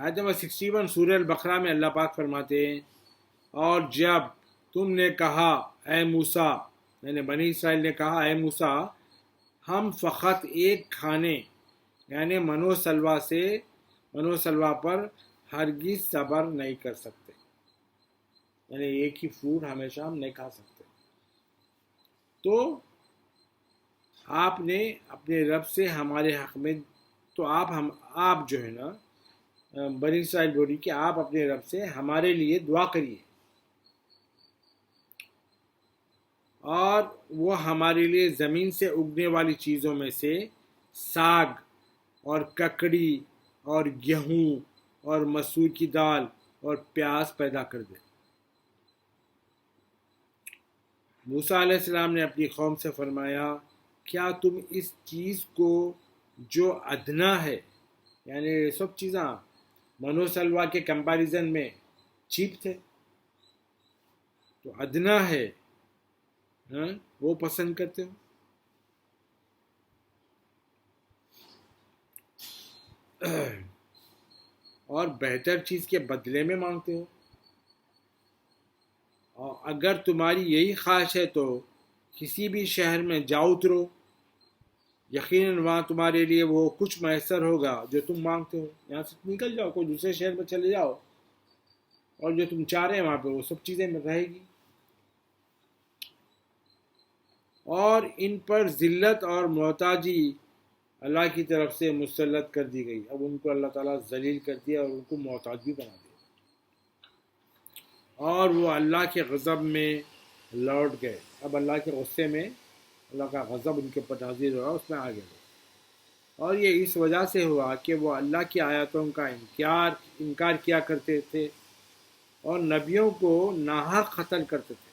آیت نمبر 61 سورہ البقرہ میں اللہ پاک فرماتے ہیں، اور جب تم نے کہا اے موسیٰ، یعنی بنی اسرائیل نے کہا اے موسیٰ، ہم فقط ایک کھانے یعنی منو سلوا پر ہرگز صبر نہیں کر سکتے، یعنی ایک ہی فوڈ ہمیشہ ہم نہیں کھا سکتے۔ تو آپ نے اپنے رب سے ہمارے حق میں، تو آپ جو ہے نا بنی اسرائیل بولی کہ آپ اپنے رب سے ہمارے لیے دعا کریے، اور وہ ہمارے لیے زمین سے اگنے والی چیزوں میں سے ساگ اور ککڑی اور گیہوں اور مسور کی دال اور پیاز پیدا کر دے۔ موسیٰ علیہ السلام نے اپنی قوم سے فرمایا، کیا تم اس چیز کو جو ادنا ہے، یعنی یہ سب چیزاں منو سلوا کے کمپیریزن میں چیپ تھے، تو ادنا ہے وہ پسند کرتے ہو؟ اور بہتر چیز کے بدلے میں مانگتے ہو؟ اور اگر تمہاری یہی خواہش ہے تو کسی بھی شہر میں جاؤ اترو، یقیناً وہاں تمہارے لیے وہ کچھ میسر ہوگا جو تم مانگتے ہو۔ یہاں سے نکل جاؤ، کوئی دوسرے شہر میں چلے جاؤ، اور جو تم چاہ رہے ہیں وہاں پہ وہ سب چیزیں رہے گی۔ اور ان پر ذلت اور محتاجی اللہ کی طرف سے مسلط کر دی گئی، اب ان کو اللہ تعالیٰ ذلیل کر دیا اور ان کو محتاج بھی بنا دیا، اور وہ اللہ کے غضب میں لوٹ گئے۔ اب اللہ کے غصے میں اللہ کا غضب ان کے اوپر نازل ہوا، اس میں آ گئے، اور یہ اس وجہ سے ہوا کہ وہ اللہ کی آیاتوں کا انکار کیا کرتے تھے اور نبیوں کو ناحق قتل کرتے تھے۔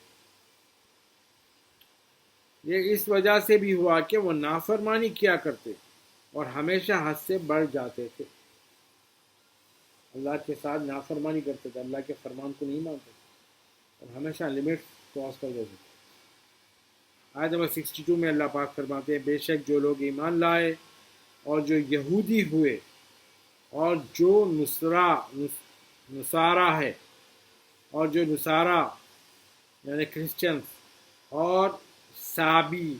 یہ اس وجہ سے بھی ہوا کہ وہ نافرمانی کیا کرتے اور ہمیشہ حد سے بڑھ جاتے تھے، اللہ کے ساتھ نافرمانی کرتے تھے، اللہ کے فرمان کو نہیں مانتے تھے اور ہمیشہ لمٹ کراس کر دیتے تھے۔ آیت نمبر 62 میں اللہ پاک فرماتے ہیں، بے شک جو لوگ ایمان لائے اور جو یہودی ہوئے اور جو نصارہ ہے، اور جو نصارہ یعنی کرسچنز اور سابی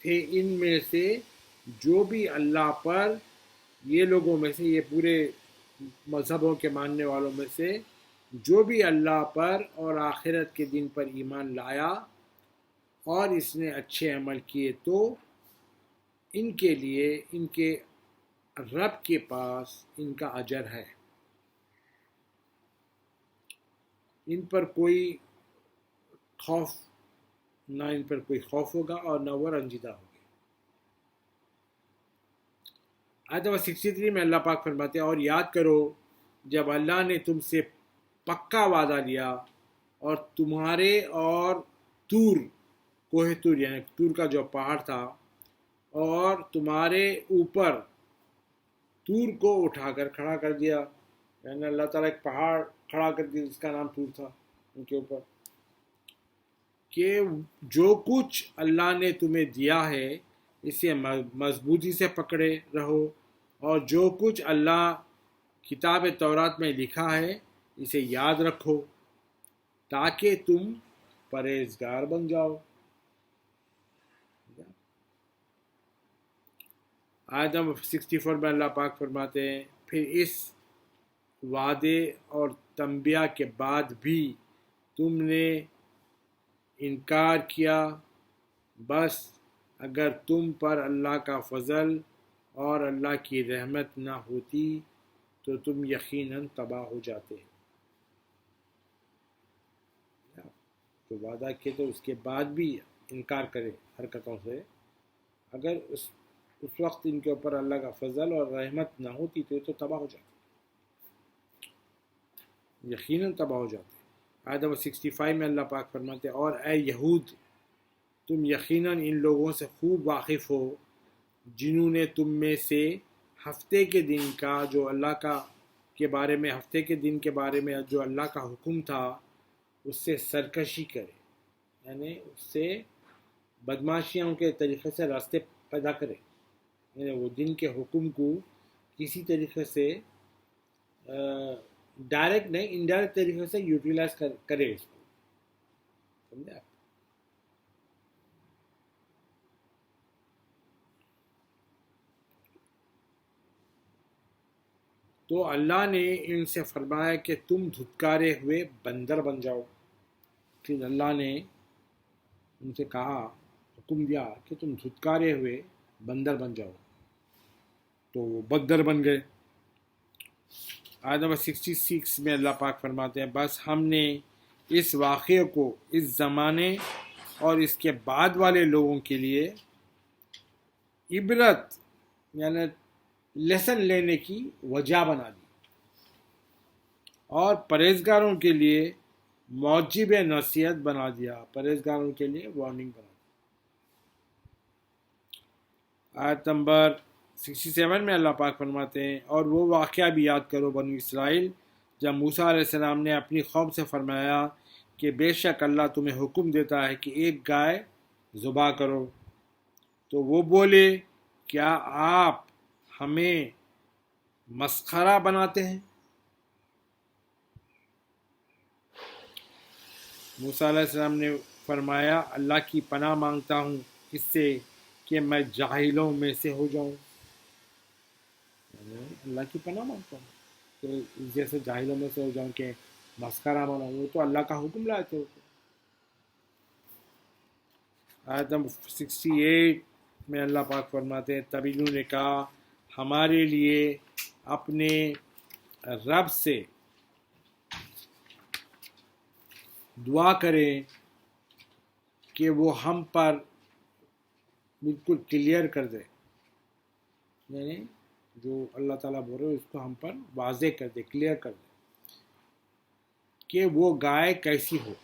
تھے، ان میں سے جو بھی اللہ پر، یہ لوگوں میں سے، یہ پورے مذہبوں کے ماننے والوں میں سے جو بھی اللہ پر اور آخرت کے دن پر ایمان لایا اور اس نے اچھے عمل کیے، تو ان کے لیے ان کے رب کے پاس ان کا اجر ہے، ان پر کوئی خوف، نہ ان پر کوئی خوف ہوگا اور نہ وہ رنجیدہ ہوگی۔ آیت نمبر 63 میں اللہ پاک فرماتے ہیں، اور یاد کرو جب اللہ نے تم سے پکا وعدہ لیا اور تمہارے اور کوہ تور یعنی تور کا جو پہاڑ تھا، اور تمہارے اوپر تور کو اٹھا کر کھڑا کر دیا، یعنی اللہ تعالیٰ ایک پہاڑ کھڑا کر دیا جس کا نام تور تھا ان کے اوپر، کہ جو کچھ اللہ نے تمہیں دیا ہے اسے مضبوطی سے پکڑے رہو، اور جو کچھ اللہ کتاب تورات میں لکھا ہے اسے یاد رکھو تاکہ تم پرہیزگار بن جاؤ۔ آیت نمبر 64 میں اللہ پاک فرماتے ہیں، پھر اس وعدے اور تنبیہ کے بعد بھی تم نے انکار کیا، بس اگر تم پر اللہ کا فضل اور اللہ کی رحمت نہ ہوتی تو تم یقیناً تباہ ہو جاتے۔ تو وعدہ کیے تو اس کے بعد بھی انکار کرے حرکتوں سے، اگر اس وقت ان کے اوپر اللہ کا فضل اور رحمت نہ ہوتی تو یہ تو تباہ ہو جاتے، یقیناً تباہ ہو جاتے۔ آیت نمبر 65 میں اللہ پاک فرماتے ہیں، اور اے یہود، تم یقیناً ان لوگوں سے خوب واقف ہو جنہوں نے تم میں سے ہفتے کے دن کا جو اللہ کے بارے میں، ہفتے کے دن کے بارے میں جو اللہ کا حکم تھا اس سے سرکشی کرے، یعنی اس سے بدماشیوں کے طریقے سے راستے پیدا کرے، یعنی وہ دن کے حکم کو کسی طریقے سے ڈائریکٹ نہیں انڈائریکٹ طریقے سے یوٹیلائز کرے اس کو. سمجھے آپ؟ تو اللہ نے ان سے فرمایا کہ تم دھتکارے ہوئے بندر بن جاؤ. پھر اللہ نے ان سے کہا، حکم دیا کہ تم دھتکارے ہوئے بندر بن جاؤ. تو وہ بندر بن گئے. آیت نمبر 66 میں اللہ پاک فرماتے ہیں بس ہم نے اس واقعے کو اس زمانے اور اس کے بعد والے لوگوں کے لیے عبرت یعنی لیسن لینے کی وجہ بنا دی اور پرہیزگاروں کے لیے موجب نصیحت بنا دیا. پرہیزگاروں کے لیے وارننگ بنا دی. آیت نمبر 67 میں اللہ پاک فرماتے ہیں اور وہ واقعہ بھی یاد کرو بنو اسرائیل جب موسیٰ علیہ السلام نے اپنی قوم سے فرمایا کہ بے شک اللہ تمہیں حکم دیتا ہے کہ ایک گائے ذبح کرو. تو وہ بولے کیا آپ ہمیں مسخرہ بناتے ہیں؟ موسیٰ علیہ السلام نے فرمایا اللہ کی پناہ مانگتا ہوں اس سے کہ میں جاہلوں میں سے ہو جاؤں. اللہ کی پناہ مانگتا ہوں کہ جیسے جاہلوں میں سے ہو جاؤں کہ مسخرہ بناؤں. وہ تو اللہ کا حکم لائے تھے. آیت نمبر 68 میں اللہ پاک فرماتے ہیں تب انہوں نے کہا ہمارے لیے اپنے رب سے دعا کریں کہ وہ ہم پر بالکل کلیئر کر دے. یعنی جو اللہ تعالیٰ بول رہے اس کو ہم پر واضح کر دے، کلیئر کر دے کہ وہ گائے کیسی ہو.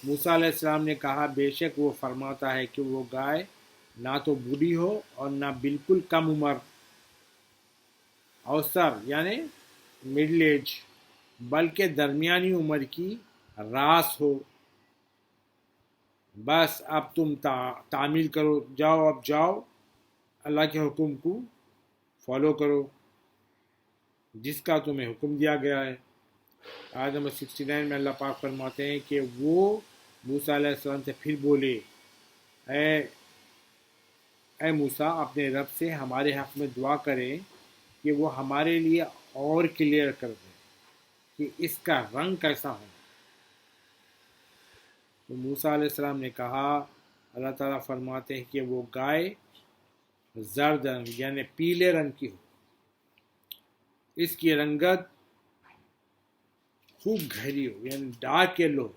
موسیٰ علیہ السلام نے کہا بے شک وہ فرماتا ہے کہ وہ گائے نہ تو بوڑھی ہو اور نہ بالکل کم عمر، اوسر یعنی مڈل ایج، بلکہ درمیانی عمر کی راس ہو. بس اب تم تعمیل کرو، جاؤ اب جاؤ اللہ کے حکم کو فالو کرو جس کا تمہیں حکم دیا گیا ہے. آیت نمبر 69 میں اللہ پاک فرماتے ہیں کہ وہ موسیٰ علیہ السلام سے پھر بولے اے موسیٰ اپنے رب سے ہمارے حق میں دعا کریں کہ وہ ہمارے لیے اور کلیئر کر دے کہ اس کا رنگ کیسا ہو. تو موسیٰ علیہ السلام نے کہا اللہ تعالیٰ فرماتے ہیں کہ وہ گائے زرد رنگ یعنی پیلے رنگ کی ہو، اس کی رنگت خوب گہری ہو یعنی ڈارک یلو،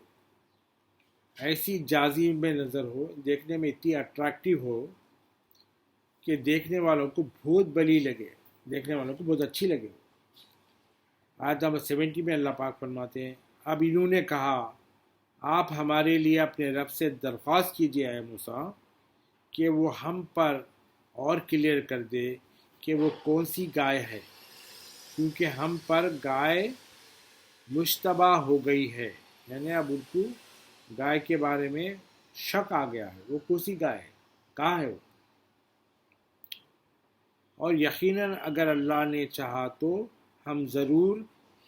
ایسی جاذب میں نظر ہو، دیکھنے میں اتنی اٹریکٹیو ہو کہ دیکھنے والوں کو بہت بلی لگے، دیکھنے والوں کو بہت اچھی لگے. آیت نمبر 70 میں اللہ پاک فرماتے ہیں اب انہوں نے کہا آپ ہمارے لیے اپنے رب سے درخواست کیجیے اے موسیٰ کہ وہ ہم پر اور کلیئر کر دے کہ وہ کون سی گائے ہے، کیونکہ ہم پر گائے مشتبہ ہو گئی ہے. یعنی اب ان کو گائے کے بارے میں شک آ گیا ہے، وہ کون سی گائے ہے، کہاں ہے وہ. اور یقیناً اگر اللہ نے چاہا تو ہم ضرور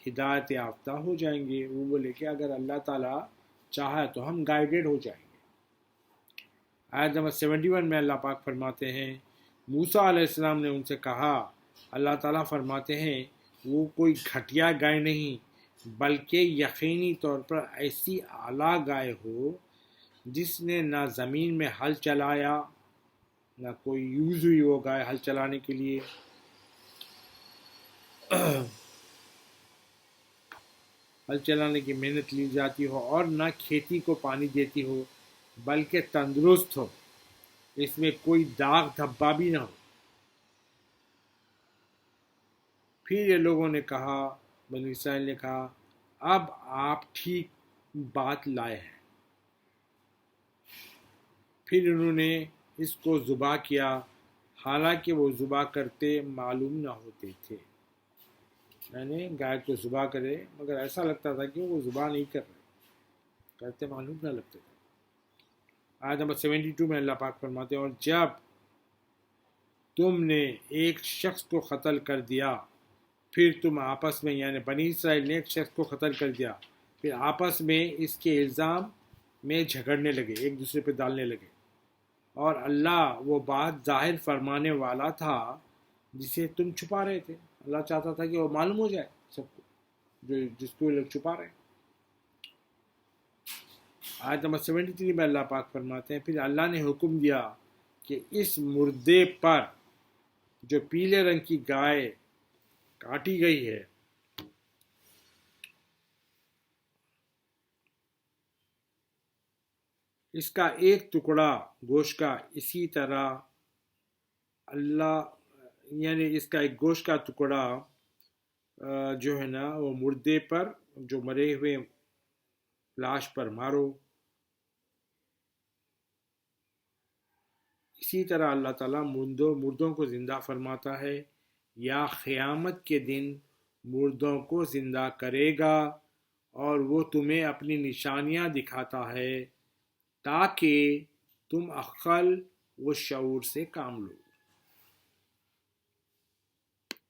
ہدایت یافتہ ہو جائیں گے. وہ بولے کہ اگر اللہ تعالیٰ چاہا تو ہم گائیڈڈ ہو جائیں گے. آیت نمبر 71 میں اللہ پاک فرماتے ہیں موسیٰ علیہ السلام نے ان سے کہا اللہ تعالیٰ فرماتے ہیں وہ کوئی گھٹیا گائے نہیں بلکہ یقینی طور پر ایسی اعلیٰ گائے ہو جس نے نہ زمین میں ہل چلایا، نہ کوئی یوز ہوئی وہ گائے ہل چلانے کے لیے، ہل چلانے کی محنت لی جاتی ہو، اور نہ کھیتی کو پانی دیتی ہو، بلکہ تندرست ہو، اس میں کوئی داغ دھبا بھی نہ ہو. پھر یہ لوگوں نے کہا، بنی اسرائیل نے کہا اب آپ ٹھیک بات لائے ہیں. پھر انہوں نے اس کو ذبح کیا حالانکہ وہ ذبح کرتے معلوم نہ ہوتے تھے. یعنی گائے کو ذبح کرے مگر ایسا لگتا تھا کہ وہ ذبح نہیں کر رہے، کرتے معلوم نہ لگتے تھے. آیت نمبر 72 میں اللہ پاک فرماتے ہیں اور جب تم نے ایک شخص کو قتل کر دیا پھر تم آپس میں یعنی بنی اسرائیل نے ایک شخص کو قتل کر دیا، پھر آپس میں اس کے الزام میں جھگڑنے لگے، ایک دوسرے پہ ڈالنے لگے، اور اللہ وہ بات ظاہر فرمانے والا تھا جسے تم چھپا رہے تھے۔ اللہ چاہتا تھا کہ وہ معلوم ہو جائے سب کو، جس کو یہ لوگ چھپا رہے ہیں۔ آیت نمبر 73 میں اللہ پاک فرماتے ہیں پھر اللہ نے حکم دیا کہ اس مردے پر جو پیلے رنگ کی گائے کاٹی گئی ہے اس کا ایک ٹکڑا گوشت کا اسی طرح اللہ یعنی اس کا ایک گوشت کا ٹکڑا جو ہے نا وہ مردے پر جو مرے ہوئے لاش پر مارو، اسی طرح اللہ تعالیٰ مردوں کو زندہ فرماتا ہے یا قیامت کے دن مردوں کو زندہ کرے گا اور وہ تمہیں اپنی نشانیاں دکھاتا ہے تاکہ تم عقل و شعور سے کام لو۔